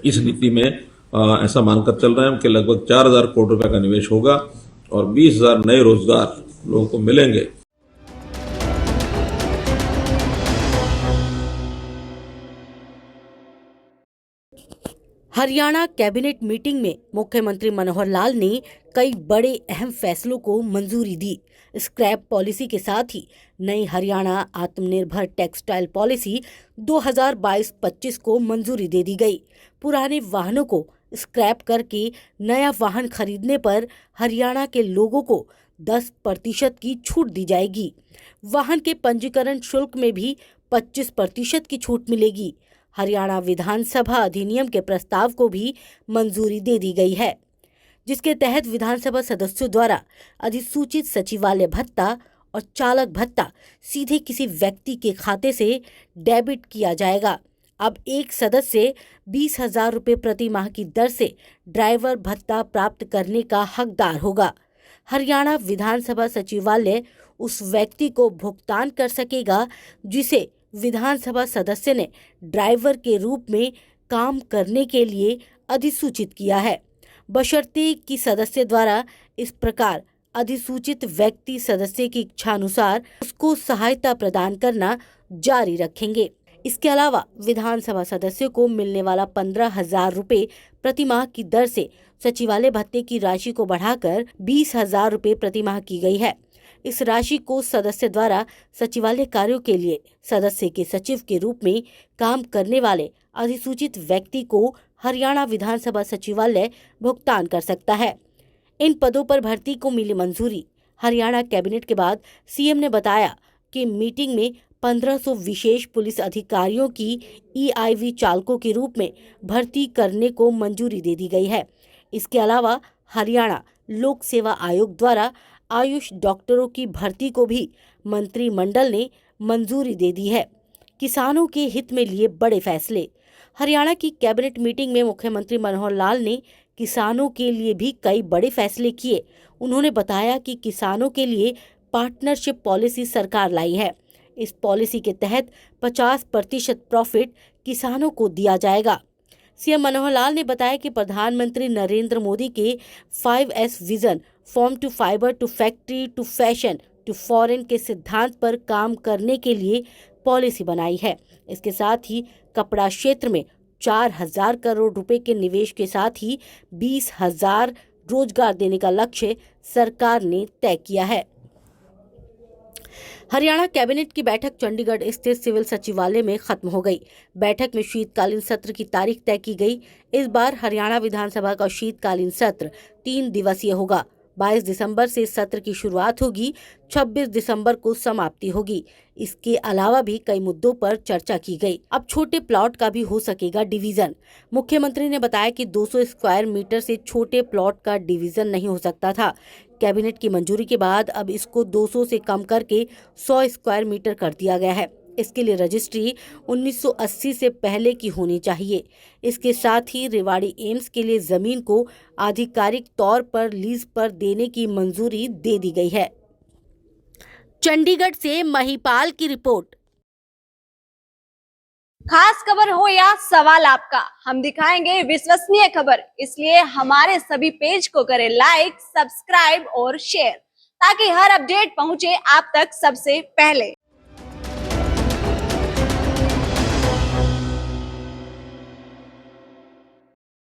इस नीति में ऐसा मानकर चल रहे हैं कि लगभग 4,000 करोड़ रुपए का निवेश होगा और 20,000 नए रोजगार लोगों को मिलेंगे। हरियाणा कैबिनेट मीटिंग में मुख्यमंत्री मनोहर लाल ने कई बड़े अहम फैसलों को मंजूरी दी। स्क्रैप पॉलिसी के साथ ही नई हरियाणा आत्मनिर्भर टेक्सटाइल पॉलिसी 2022-25 को मंजूरी दे दी गई। पुराने वाहनों को स्क्रैप करके नया वाहन खरीदने पर हरियाणा के लोगों को 10% की छूट दी जाएगी। वाहन के पंजीकरण शुल्क में भी 25% की छूट मिलेगी। हरियाणा विधानसभा अधिनियम के प्रस्ताव को भी मंजूरी दे दी गई है, जिसके तहत विधानसभा सदस्यों द्वारा अधिसूचित सचिवालय भत्ता और चालक भत्ता सीधे किसी व्यक्ति के खाते से डेबिट किया जाएगा। अब एक सदस्य 20,000 रुपये प्रति माह की दर से ड्राइवर भत्ता प्राप्त करने का हकदार होगा। हरियाणा विधानसभा सचिवालय उस व्यक्ति को भुगतान कर सकेगा जिसे विधानसभा सदस्य ने ड्राइवर के रूप में काम करने के लिए अधिसूचित किया है, बशर्ते कि सदस्य द्वारा इस प्रकार अधिसूचित व्यक्ति सदस्य की इच्छानुसार उसको सहायता प्रदान करना जारी रखेंगे। इसके अलावा विधानसभा सदस्यों को मिलने वाला 15,000 रुपये प्रति माह की दर से सचिवालय भत्ते की राशि को बढ़ाकर 20,000 रुपये प्रति माह की गई है। इस राशि को सदस्य द्वारा सचिवालय कार्यों के लिए सदस्य के सचिव के रूप में काम करने वाले अधिसूचित व्यक्ति को हरियाणा विधानसभा सचिवालय भुगतान कर सकता है। इन पदों पर भर्ती को मिली मंजूरी। हरियाणा कैबिनेट के बाद सीएम ने बताया कि मीटिंग में 1500 विशेष पुलिस अधिकारियों की EIV चालकों के रूप में भर्ती करने को मंजूरी दे दी गई है। इसके अलावा हरियाणा लोक सेवा आयोग द्वारा आयुष डॉक्टरों की भर्ती को भी मंत्रिमंडल ने मंजूरी दे दी है। किसानों के हित में लिए बड़े फैसले। हरियाणा की कैबिनेट मीटिंग में मुख्यमंत्री मनोहर लाल ने किसानों के लिए भी कई बड़े फैसले किए। उन्होंने बताया कि किसानों के लिए पार्टनरशिप पॉलिसी सरकार लाई है। इस पॉलिसी के तहत 50% प्रॉफिट किसानों को दिया जाएगा। सीएम मनोहर लाल ने बताया कि प्रधानमंत्री नरेंद्र मोदी के 5S vision farm to fibre to factory to fashion to foreign के सिद्धांत पर काम करने के लिए पॉलिसी बनाई है। इसके साथ ही कपड़ा क्षेत्र में 4,000 करोड़ रुपए के निवेश के साथ ही 20,000 रोजगार देने का लक्ष्य सरकार ने तय किया है। हरियाणा कैबिनेट की बैठक चंडीगढ़ स्थित सिविल सचिवालय में खत्म हो गई। बैठक में शीतकालीन सत्र की तारीख तय की गई। इस बार हरियाणा विधानसभा का शीतकालीन सत्र 3 दिवसीय होगा। 22 दिसंबर से सत्र की शुरुआत होगी, 26 दिसंबर को समाप्ति होगी। इसके अलावा भी कई मुद्दों पर चर्चा की गई। अब छोटे प्लॉट का भी हो सकेगा डिवीजन। मुख्यमंत्री ने बताया कि 200 स्क्वायर मीटर से छोटे प्लॉट का डिवीजन नहीं हो सकता था। कैबिनेट की मंजूरी के बाद अब इसको 200 से कम करके 100 स्क्वायर मीटर कर दिया गया है। इसके लिए रजिस्ट्री 1980 से पहले की होनी चाहिए। इसके साथ ही रेवाड़ी एम्स के लिए जमीन को आधिकारिक तौर पर लीज पर देने की मंजूरी दे दी गई है। चंडीगढ़ से महिपाल की रिपोर्ट। खास खबर हो या सवाल आपका, हम दिखाएंगे विश्वसनीय खबर। इसलिए हमारे सभी पेज को करें लाइक, सब्सक्राइब और शेयर, ताकि हर अपडेट पहुंचे आप तक सबसे पहले।